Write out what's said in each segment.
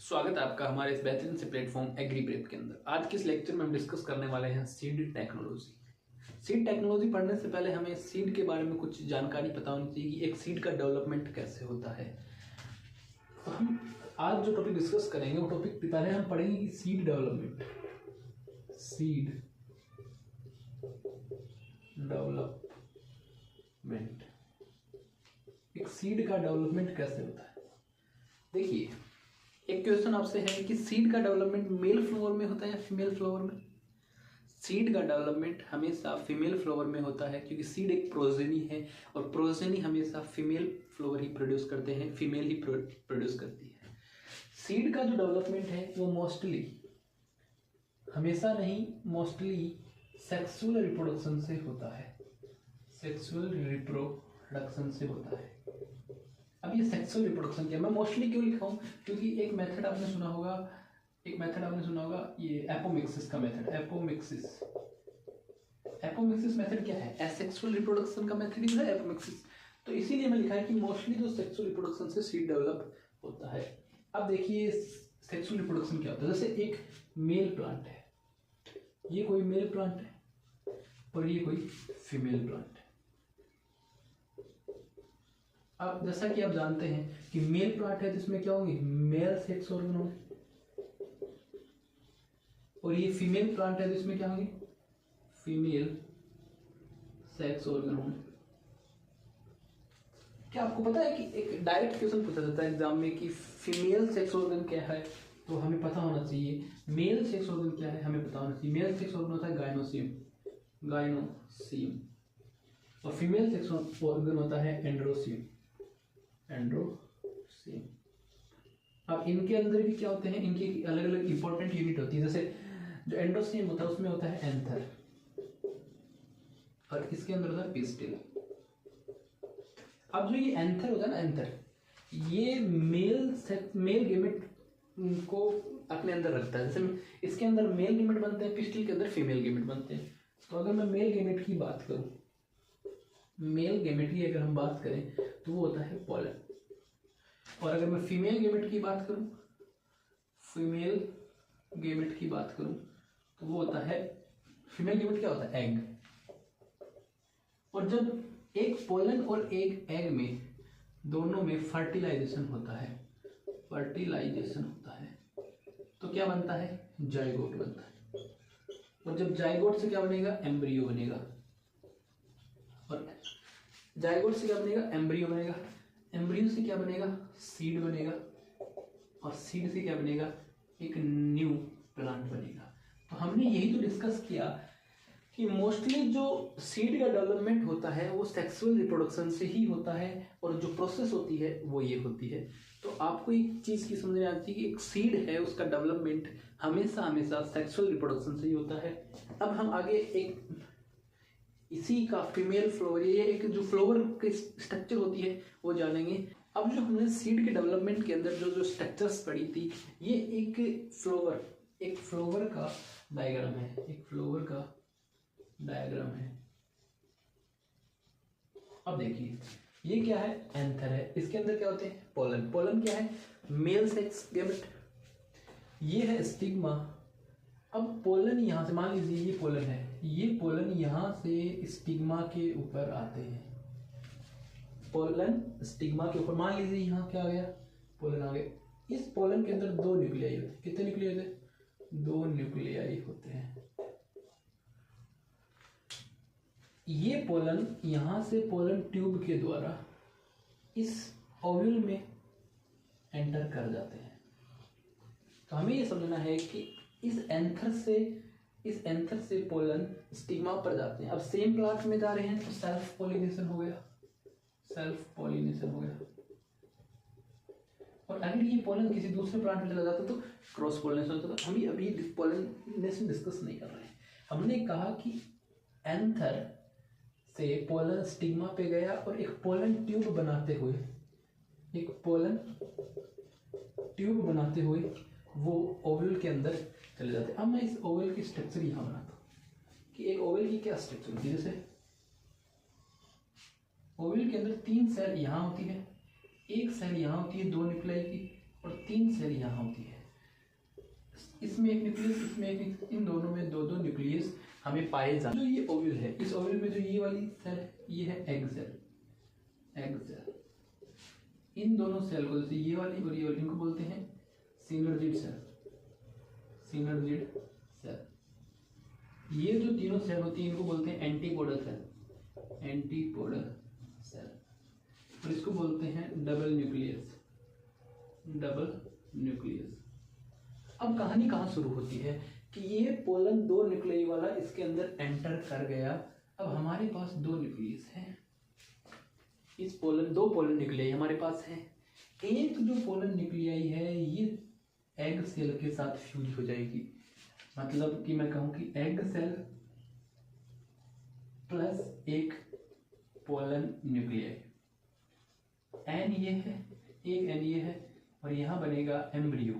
स्वागत है आपका हमारे इस बेहतरीन से प्लेटफॉर्म एग्री प्रेप के अंदर। आज के इस लेक्चर में हम डिस्कस करने वाले हैं सीड टेक्नोलॉजी। सीड टेक्नोलॉजी पढ़ने से पहले हमें सीड के बारे में कुछ जानकारी पता होनी चाहिए कि एक सीड का डेवलपमेंट कैसे होता है। तो हम आज जो टॉपिक डिस्कस करेंगे वो टॉपिक पहले हम पढ़ेंगे कि सीड डेवलपमेंट एक सीड का डेवलपमेंट कैसे होता है। देखिए, एक क्वेश्चन आपसे है कि सीड का डेवलपमेंट मेल फ्लावर में होता है या फीमेल फ्लावर में। सीड का डेवलपमेंट हमेशा फीमेल फ्लावर में होता है क्योंकि सीड एक प्रोजेनी है और प्रोजेनी हमेशा फीमेल फ्लावर ही प्रोड्यूस करते हैं, फीमेल ही प्रोड्यूस करती है। सीड का जो डेवलपमेंट है वो मोस्टली, हमेशा नहीं, मोस्टली सेक्सुअल रिप्रोडक्शन से होता है। सेक्सुअल रिप्रोडक्शन से होता है। अब ये सेक्सुअल रिप्रोडक्शन क्या, मैं मोस्टली क्यों लिखा हूँ, क्योंकि एक मेथड आपने सुना होगा ये एपोमिक्सिस का मेथड। एपोमिक्सिस मेथड क्या है? एसेक्सुअल रिप्रोडक्शन का मेथड ही है एपोमिक्सिस। तो इसीलिए मैं लिखा है कि मोस्टली जो सेक्सुअल रिप्रोडक्शन से सीड डेवलप होता है। अब देखिए सेक्सुअल रिप्रोडक्शन क्या होता है। जैसे एक मेल प्लांट है, ये कोई मेल प्लांट है और ये कोई फीमेल प्लांट है। अब जैसा कि आप जानते हैं कि मेल प्लांट है जिसमें क्या होंगे, मेल सेक्स ऑर्गन होंगे, और ये फीमेल प्लांट है जिसमें क्या होंगे, फीमेल सेक्स ऑर्गन होंगे। क्या आपको पता है कि एक डायरेक्ट क्वेश्चन पूछा जाता है एग्जाम में कि फीमेल सेक्स ऑर्गन क्या है, तो हमें पता होना चाहिए। मेल सेक्स ऑर्गन क्या है हमें पता होना चाहिए। मेल सेक्स ऑर्गन होता है गायनोसियम और फीमेल सेक्स ऑर्गन होता है एंड्रोसियम। अब इनके अंदर भी क्या होते हैं, इनकी अलग अलग इंपॉर्टेंट यूनिट होती है। जैसे जो एंड्रोसियम होता है उसमें होता है एंथर और इसके अंदर होता है पिस्टिल। अब जो ये एंथर होता है ना, एंथर ये मेल गेमेट को अपने अंदर रखता है। जैसे इसके अंदर मेल गेमेट बनते हैं, पिस्टिल के अंदर फीमेल गेमेट बनते हैं। तो अगर मैं मेल गेमेट की बात करूं, मेल गेमेट की अगर हम बात करें तो वो होता है पोलन। और अगर मैं फीमेल गेमेट की बात करूं तो वो होता है, फीमेल गेमेट क्या होता है, एग। और जब एक पोलन और एक एग में दोनों में फर्टिलाइजेशन होता है तो क्या बनता है, जाइगोट बनता है। और जब जाइगोट से क्या बनेगा, एम्ब्रियो बनेगा। और जाइगोट से क्या बनेगा, एम्ब्रियो बनेगा। एम्ब्रियो से क्या बनेगा, सीड बनेगा। और सीड से क्या बनेगा, एक न्यू प्लांट बनेगा। तो हमने यही तो डिस्कस किया कि मोस्टली जो सीड का डेवलपमेंट होता है वो सेक्सुअल रिप्रोडक्शन से ही होता है और जो प्रोसेस होती है वो ये होती है। तो आपको एक चीज़ की समझ में आती है कि एक सीड है उसका डेवलपमेंट हमेशा सेक्सुअल रिप्रोडक्शन से ही होता है। अब हम आगे एक इसी का फीमेल फ्लावर, ये एक जो फ्लावर की स्ट्रक्चर होती है वो जानेंगे। अब जो हमने सीड के डेवलपमेंट के अंदर जो स्ट्रक्चर्स पढ़ी थी, ये एक फ्लावर का डायग्राम है। अब देखिए ये क्या है, एंथर है। इसके अंदर क्या होते हैं, पोलन क्या है, मेल सेक्स गेमेट। ये है स्टिग्मा। अब पोलन यहाँ से, मान लीजिए ये पोलन है, ये पोलन यहाँ से स्टिग्मा के ऊपर आते हैं। पोलन स्टिग्मा के ऊपर, मान लीजिए यहाँ क्या आ गया, पोलन आ गया। इस पोलन के अंदर 2 न्यूक्लियाई होते हैं। कितने न्यूक्लियाई होते हैं, 2 न्यूक्लियाई होते हैं। ये पोलन यहाँ से पोलन ट्यूब के द्वारा इस ओव्यूल में एंटर कर जाते हैं। तो हमें ये समझना है कि इस एंथर से पोलन स्टिग्मा पर जाते हैं। अब सेम प्लांट में जा रहे हैं तो सेल्फ पॉलिनेशन हो गया। और अगर ये पोलन किसी दूसरे प्लांट में चला जाता तो क्रॉस पॉलिनेशन होता। तो हम अभी पॉलिनेशन डिस्कस नहीं कर रहे हैं। हमने कहा कि एंथर से पोलन स्टिग्मा पे गया और एक पोलन ट्यूब बनाते हुए वो ओवल के अंदर चले जाते हैं। अब मैं इस ओवल की स्ट्रक्चर यहाँ बनाता हूँ कि एक ओवल की क्या स्ट्रक्चर होती है। जैसे ओवल के अंदर 3 सेल यहाँ होती है, एक सेल यहाँ होती है 2 न्यूक्लियाई की, और 3 सेल यहाँ होती है। इसमें एक न्यूक्लियस, इसमें एक, इन दोनों में 2-2 न्यूक्लियस हमें पाए जाते हैं। जो ये ओव्यूल है, इस ओव्यूल में जो ये वाली सेल है, ये है एग सेल। एग सेल, इन दोनों सेल को, जैसे ये वाली और ये वाली, इनको बोलते हैं सिनर्जिड सेल। Synergid cell. ये जो तीनों सेल होती है इनको बोलते हैं एंटीपोडल सेल। Antipodal cell. और इसको बोलते हैं डबल न्यूक्लियस। Double nucleus. अब कहानी कहाँ शुरू होती है कि ये पोलन 2 न्यूक्लियाई वाला इसके अंदर एंटर कर गया। अब हमारे पास 2 न्यूक्लियस हैं। इस पोलन 2 पोलन न्यूक्लियाई हमारे पास है। एक जो पोलन न्यूक्लियाई है ये एग सेल के साथ फ्यूज हो जाएगी। मतलब कि मैं कहूं कि एग सेल प्लस एक पोलन न्यूक्लियाई, एन ये है, एक एन ये है, और यहां बनेगा एम्ब्रियो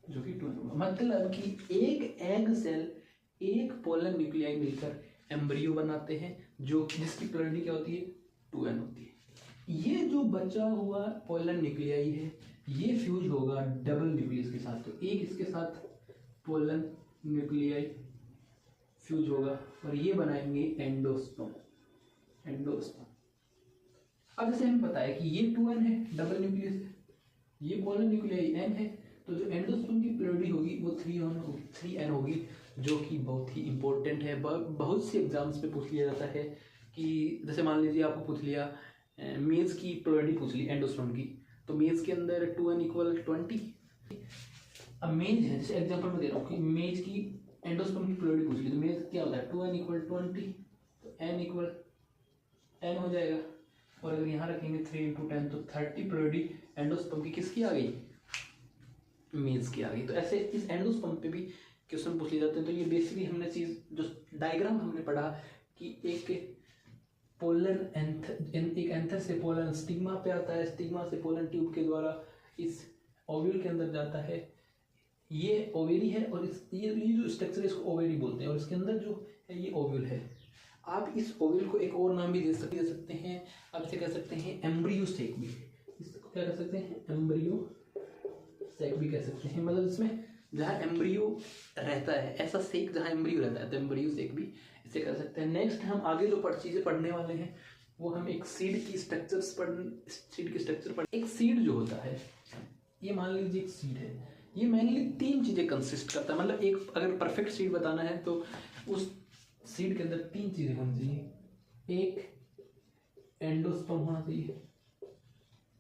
जो कि 2 होगा। मतलब कि एक एग सेल एक पोलन न्यूक्लियाई मिलकर एम्ब्रियो बनाते हैं, जो जिसकी पोलैरिटी क्या होती है, 2n होती है। ये जो बचा हुआ पोलन न्यूक्लियाई है ये फ्यूज होगा डबल न्यूक्लियस के साथ। तो एक इसके साथ पोलन न्यूक्लियाई फ्यूज होगा और ये बनाएंगे एंडोस्पर्म। एंडोस्पर्म। अब जैसे हमें पता है कि ये 2n है, डबल न्यूक्लियस है, ये पोलन न्यूक्लियाई n है, तो जो एंडोस्पर्म की पोलैरिटी होगी वो 3n होगी, जो कि बहुत ही इंपॉर्टेंट है। बहुत से एग्जाम्स में पूछ लिया जाता है कि जैसे मान लीजिए आपको पूछ लिया मेज की पोलैरिटी पूछ ली एंडोस्पर्म की, तो मेज के अंदर 2n = 20। अब मेज है, जैसे एग्जांपल में दे रहा हूँ कि मेज की एंडोस्पर्म की पोलैरिटी पूछ ली, तो मेज क्या होता है 2n = 20, तो n हो जाएगा। और अगर यहाँ रखेंगे 3 × 10 तो 30 पोलैरिटी एंडोस्पर्म की किसकी आ गई, मेज की आ गई। तो ऐसे इस एंडोस्पर्म पे भी क्वेश्चन पूछ लिए जाते हैं। तो ये बेसिकली हमने चीज जो डायग्राम हमने पढ़ा कि एक पोलन एक एंथर से पोलन स्टिग्मा पे आता है, स्टिग्मा से पोलन ट्यूब के द्वारा इस ओव्यूल के अंदर जाता है। ये ओवेरी है और ये जो स्ट्रक्चर है इसको ओवेरी बोलते हैं, और इसके अंदर जो है ये ओव्यूल है। आप इस ओव्यूल को एक और नाम भी दे सकते हैं। आप इसे कह सकते हैं एम्ब्रियो सेक भी। इसको क्या कह सकते हैं, एम्ब्रियो सेक भी कह सकते हैं। मतलब इसमें जहाँ एम्ब्रियो रहता है, ऐसा सेक जहाँ एम्ब्रियो रहता है, तो एम्ब्रियो सेक भी इसे कर सकते हैं। नेक्स्ट हम आगे जो चीजें पढ़ने वाले हैं वो हम एक सीड की स्ट्रक्चर पढ़। एक सीड जो होता है, ये मान लीजिए एक सीड है, ये मेनली 3 चीजें कंसिस्ट करता है। मतलब एक अगर परफेक्ट सीड बताना है तो उस सीड के अंदर 3 चीजें होनी चाहिए। एक एंडोस्पर्म होना चाहिए,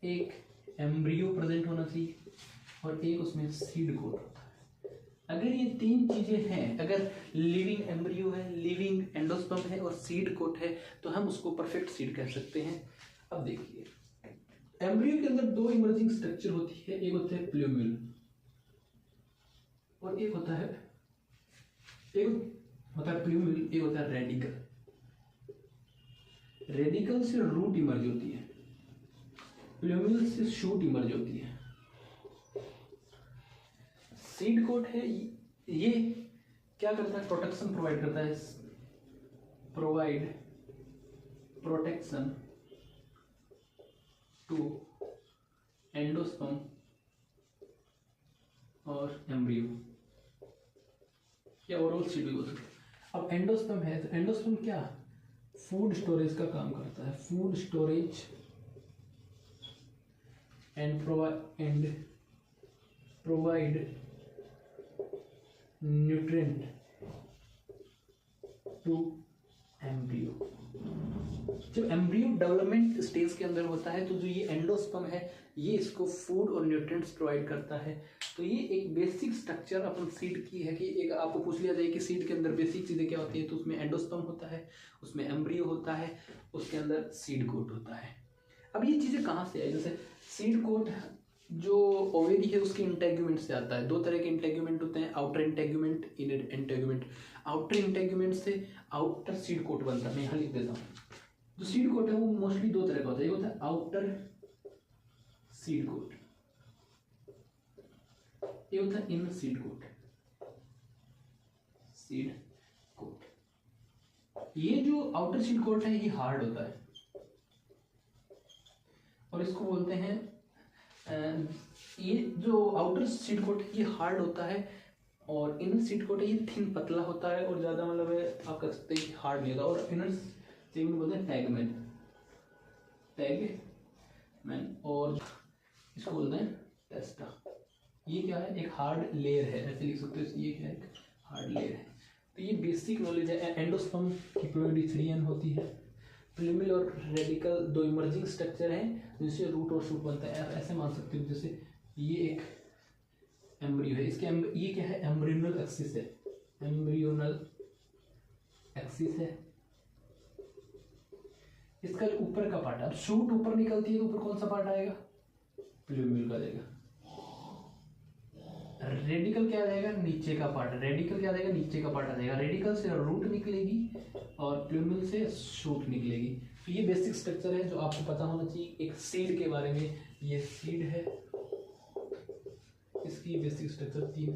एक एम्ब्रियो प्रेजेंट होना चाहिए, और एक उसमें सीड कोट होता है। अगर ये 3 चीजें हैं, अगर लिविंग एम्ब्रियो है, लिविंग एंडोस्पर्म है और सीड कोट है, तो हम उसको परफेक्ट सीड कह सकते हैं। अब देखिए एम्ब्रियो के अंदर 2 इमर्जिंग स्ट्रक्चर होती है। एक होता है प्लूम्यूल और एक होता है प्लूम्यूल, एक होता है रेडिकल। रेडिकल से रूट इमर्ज होती है, प्लूम्यूल से शूट इमर्ज होती है। सीड कोट है, ये क्या करता है, प्रोटेक्शन प्रोवाइड करता है, प्रोवाइड प्रोटेक्शन टू एंडोस्पर्म और एम्ब्रियो, या ओवरऑल सीड भी बोल सकते हैं। अब एंडोस्पर्म है, तो एंडोस्पर्म क्या फूड स्टोरेज का काम करता है, food storage and provide nutrient to embryo. जब एम्ब्रियो डेवलपमेंट स्टेज के अंदर होता है तो जो ये एंडोस्पर्म है ये इसको फूड और न्यूट्रिएंट्स प्रोवाइड करता है। तो ये एक बेसिक स्ट्रक्चर अपन सीड की है कि एक आपको पूछ लिया जाए कि सीड के अंदर बेसिक चीज़ें क्या होती है, तो उसमें एंडोस्पर्म होता है, उसमें एम्ब्रियो होता है, उसके अंदर सीड कोट होता है। अब ये चीज़ें कहाँ से आई, जैसे सीड कोट जो ओवेरी है उसके इंटेग्यूमेंट से आता है। 2 तरह के इंटेग्यूमेंट होते हैं, outer integument, inner integument. Outer integument से आउटर सीड कोट बनता है। मैं यहाँ लिख देता हूँ, जो सीड कोट है वो मोस्टली 2 तरह का होता है। एक होता है आउटर सीड कोट, ये होता है inner seed coat. Seed coat, ये जो आउटर सीड कोट है ये हार्ड होता है और इसको बोलते हैं ये जो आउटर सीड कोट है ये हार्ड होता है और इनर सीड कोट है ये थिन पतला होता है और ज़्यादा मतलब है आप कह सकते हैं कि हार्ड नहीं होता। और इनर सेगमेंट बोलते हैं टैगमेंट, टैगमेंट, और इसको बोलते हैं टेस्टा। ये क्या है, एक हार्ड लेयर है, ऐसे लिख सकते हो, ये क्या है, एक हार्ड लेयर है। तो ये बेसिक नॉलेज है। एंडोस्पर्म की प्लोइडी 3n होती है। प्लूमिल और रेडिकल दो इमर्जिंग स्ट्रक्चर हैं जिससे रूट और शूट बनता है। आप ऐसे मान सकते हो जैसे ये एक एम्ब्रियो है, इसके ये क्या है, एम्ब्रियोनल एक्सिस है, एम्ब्रियोनल एक्सिस है। इसका जो ऊपर का पार्ट है, अब शूट ऊपर निकलती है तो ऊपर कौन सा पार्ट आएगा, प्लूमिल का जाएगा। रेडिकल क्या जाएगा, नीचे का पार्ट, रेडिकल क्या जाएगा, नीचे का पार्ट आ जाएगा। रेडिकल से रूट निकलेगी और प्लूमिल से शूट निकलेगी। तो ये बेसिक स्ट्रक्चर है जो आपको पता होना चाहिए एक सीड के बारे में। ये सीड है, इसकी बेसिक स्ट्रक्चर 3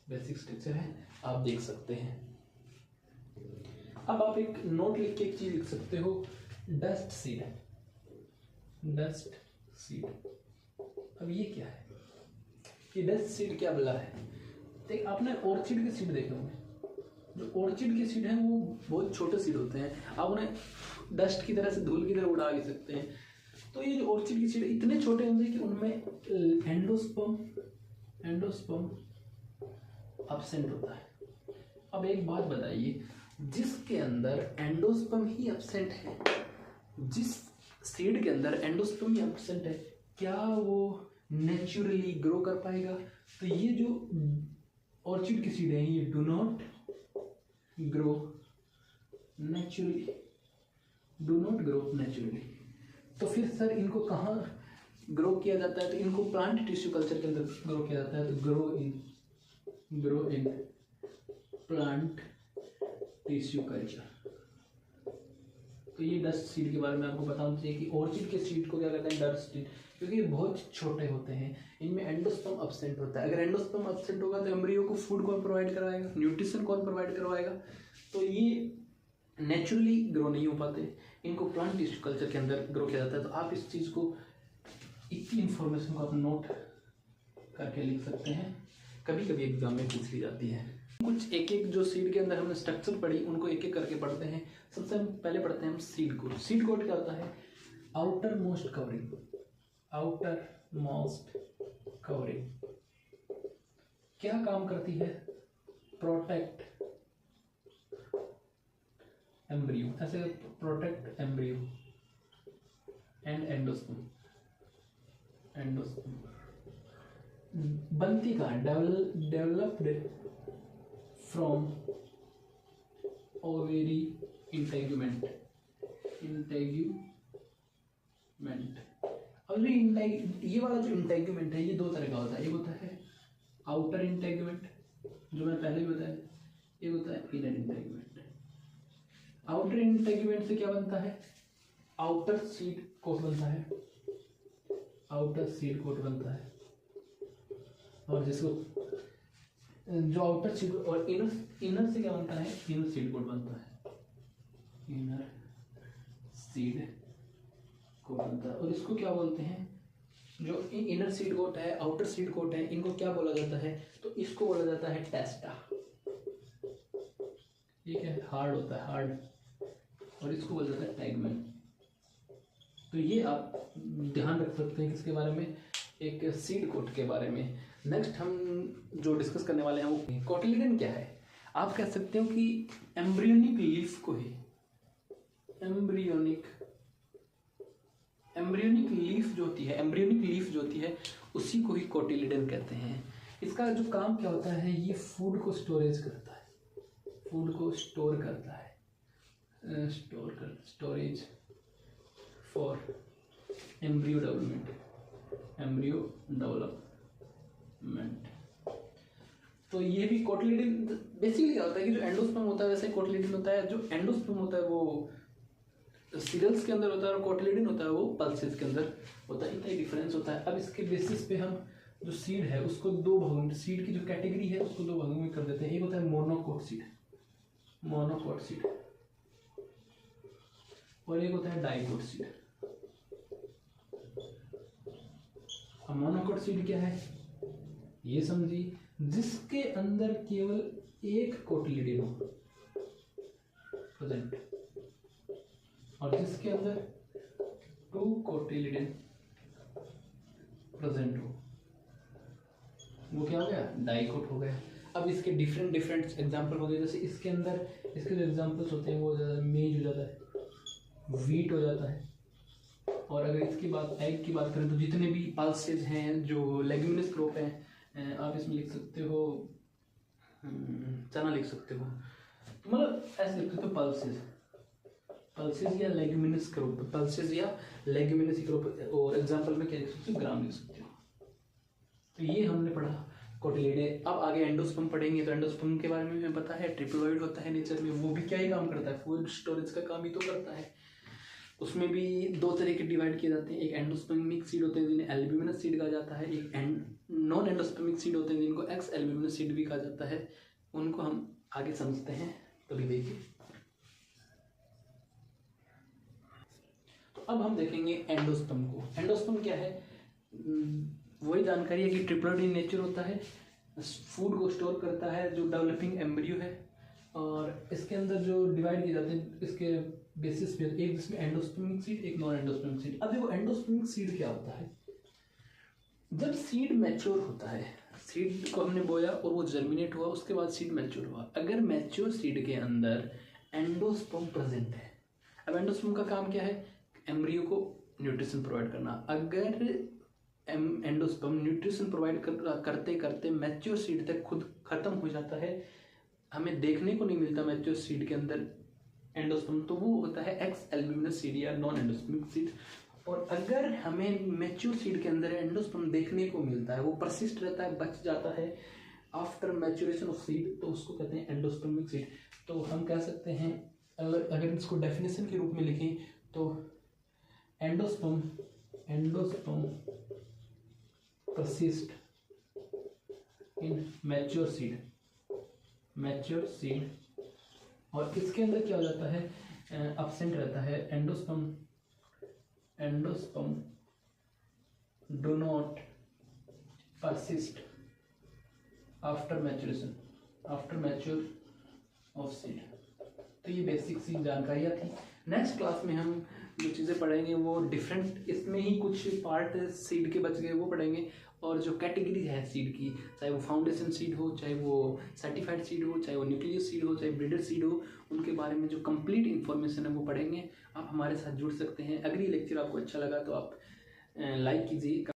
बेसिक स्ट्रक्चर है, आप देख सकते हैं। अब आप एक नोट लिख के एक चीज लिख सकते हो, डस्ट सीड, डस्ट सीड। अब ये क्या है, ये डस्ट सीड क्या बोला है, देख आपने ऑर्चिड के सीड देखे होंगे। जो ऑर्चिड के सीड हैं वो बहुत छोटे सीड होते हैं, आप उन्हें डस्ट की तरह से, धूल की तरह उड़ा भी सकते हैं। तो ये जो ऑर्चिड की सीड इतने छोटे होंगे कि उनमें एंडोस्पर्म एब्सेंट होता है। अब एक बात बताइए, जिसके अंदर एंडोस्पर्म ही एब्सेंट है, जिस सीड के अंदर एंडोस्पर्म ही एब्सेंट है, क्या वो नेचुरली ग्रो कर पाएगा? तो ये जो ऑर्चिड की सीड है ये do not grow naturally, do not grow naturally. तो फिर सर इनको कहाँ ग्रो किया जाता है? तो इनको प्लांट टिश्यू कल्चर के अंदर ग्रो किया जाता है। तो grow in plant tissue culture. तो ये डस्ट सीड के बारे में आपको पता होना चाहिए कि ऑर्चिड के सीड को क्या कहते हैं, डस्ट सीड, क्योंकि ये बहुत छोटे होते हैं, इनमें एंडोस्पर्म एब्सेंट होता है। अगर एंडोस्पर्म एब्सेंट होगा तो एम्ब्रियो को फूड कौन प्रोवाइड करवाएगा, न्यूट्रिशन कौन प्रोवाइड करवाएगा? तो ये नेचुरली ग्रो नहीं हो पाते, इनको प्लांट टिश्यू कल्चर के अंदर ग्रो किया जाता है। तो आप इस चीज़ को, इतनी इन्फॉर्मेशन को आप नोट करके लिख सकते हैं, कभी कभी एग्जाम में पूछ ली जाती है। कुछ एक एक जो सीड के अंदर हमने स्ट्रक्चर पढ़ी उनको एक एक करके पढ़ते हैं। सबसे पहले पढ़ते हैं हम सीड कोट। सीड कोट क्या होता है? Outer most covering, outer most covering क्या काम करती है? प्रोटेक्ट एम्ब्रियो, ऐसे protect embryo and endosperm, endosperm बनती कहाँ? डेवलप्ड फ्रॉम ओवेरी इंटेग्यूमेंट, अब ये वाला जो इंटेग्यूमेंट है ये दो तरह का होता है। एक होता है आउटर इंटेग्यूमेंट जो मैं पहले भी बताया, एक होता है इनर इंटेग्यूमेंट। आउटर इंटेग्यूमेंट से क्या बनता है? आउटर सीड कोट बनता है, आउटर सीड कोट बनता है। और जिसको जो आउटर सीड और इनर से क्या बनता है? इनर सीड कोट बनता है, इनर सीड कोट बनता है। और इसको क्या बोलते हैं? जो इनर सीड कोट है, आउटर सीड कोट है, इनको क्या बोला जाता है? तो इसको बोला जाता है टेस्टा। ये क्या है? हार्ड होता है, हार्ड, और इसको बोला जाता है टैगमेंट। तो ये आप ध्यान रख सकते हैं किसके बारे में? एक सीड कोट के बारे में। नेक्स्ट हम जो डिस्कस करने वाले हैं वो कोटिलिडन क्या है। आप कह सकते हो कि एम्ब्रियोनिक लीफ को ही, एम्ब्रियोनिक लीफ जो होती है, एम्ब्रियोनिक लीफ जो होती है उसी को ही कोटिलिडन कहते हैं। इसका जो काम क्या होता है? ये फूड को स्टोरेज करता है, फूड को स्टोर करता है, storage for embryo development, embryo development. तो ये भी कोटिलिडन बेसिकली क्या होता है कि जो एंडोस्पर्म होता है वैसे कोटिलिडन होता है। जो एंडोस्पर्म होता है वो सीरियल्स के अंदर होता है और कोटिलिडन होता है वो पल्सेस के अंदर होता है। इतना ही डिफरेंस होता है। अब इसके बेसिस पे हम जो सीड है उसको दो भागों में, सीड की जो कैटेगरी है उसको दो भागों में कर देते हैं। एक होता है मोनोकोट सीड, मोनोकोट सीड, और एक होता है डाइकोट सीड। अब मोनोकोट सीड क्या है ये समझिए, जिसके अंदर केवल एक कोटिलिडन हो प्रेजेंट और जिसके अंदर 2 कोटिलिडन प्रेजेंट हो, वो क्या हो गया, डाइकोट हो गया। अब इसके डिफरेंट एग्जांपल हो गए, जैसे इसके अंदर इसके जो एग्जांपल्स होते हैं वो मेज हो जाता है, वीट हो जाता है। और अगर इसकी बात एग की बात करें तो जितने भी पल्सेज हैं जो लेग्यूमिनस क्रॉप हैं, आप इसमें लिख सकते हो चना लिख सकते हो, मतलब ऐसे लिख सकते हो पल्सेज या लेग्यूमिनस क्रॉप, पल्सेज या लेग्यूमिनस क्रॉप। और एग्जांपल में क्या लिख सकते हो, ग्राम लिख सकते हो। तो ये हमने पढ़ा कोटिलिडे। अब आगे एंडोस्पर्म पढ़ेंगे, तो एंडोस्पर्म के बारे में हमें पता है ट्रिप्लोइड होता है नेचर में, वो भी क्या ही काम करता है, फूड स्टोरेज का काम ही तो करता है। उसमें भी 2 तरह के डिवाइड किए जाते हैं, एक एंडोस्पर्मिक सीड होते हैं जिन्हें एल्ब्यूमिनस सीड कहा जाता है, एक नॉन एंडोस्पर्मिक सीड होते हैं जिनको एक्स एल्ब्यूमिनस सीड भी कहा जाता है। उनको हम आगे समझते हैं, कभी देखिए। तो अब हम देखेंगे एंडोस्पर्म को। एंडोस्पर्म क्या है, वही जानकारी है कि ट्रिप्लोइड इन नेचर होता है, फूड को स्टोर करता है, जो डेवलपिंग एम्ब्रियो है। और इसके अंदर जो डिवाइड किए जाते हैं इसके बेसिस पे, एक जिसमें एंडोस्पर्मिक सीड, एक नॉन एंडोस्पर्मिक सीड। अब देखो एंडोस्पर्मिक सीड क्या होता है, जब सीड मैच्योर होता है, सीड को हमने बोया और वो जर्मिनेट हुआ, उसके बाद सीड मैच्योर हुआ। अगर मैच्योर सीड के अंदर एंडोस्पर्म प्रेजेंट है, अब एंडोस्पर्म का काम क्या है, एम्ब्रियो को न्यूट्रिशन प्रोवाइड करना। अगर एंडोस्पर्म न्यूट्रिशन प्रोवाइड करते करते मैच्योर सीड तक खुद खत्म हो जाता है, हमें देखने को नहीं मिलता मैच्योर सीड के अंदर एंडोस्पर्म, तो वो होता है एक्स एल्ब्यूमिनस सीड या नॉन एंडोस्पर्मिक सीड। और अगर हमें मैच्योर सीड के अंदर एंडोस्पर्म देखने को मिलता है, वो परसिस्ट रहता है, बच जाता है आफ्टर मैच्योरेशन ऑफ सीड, तो उसको कहते हैं एंडोस्पर्मिक सीड। तो हम कह सकते हैं, अगर इसको डेफिनेशन के रूप में लिखें तो endosperm persist in mature seed। और इसके अंदर क्या हो जाता है, absent रहता है, endosperm do not persist after mature of seed। तो ये बेसिक सी जानकारियाँ थी। नेक्स्ट क्लास में हम जो चीज़ें पढ़ेंगे वो डिफरेंट, इसमें ही कुछ पार्ट सीड के बच गए वो पढ़ेंगे, और जो कैटेगरी है सीड की, चाहे वो फाउंडेशन सीड हो, चाहे वो सर्टिफाइड सीड हो, चाहे वो न्यूक्लियस सीड हो, चाहे ब्रीडर सीड हो, उनके बारे में जो कंप्लीट इन्फॉर्मेशन है वो पढ़ेंगे। आप हमारे साथ जुड़ सकते हैं। अगली लेक्चर आपको अच्छा लगा तो आप लाइक कीजिए।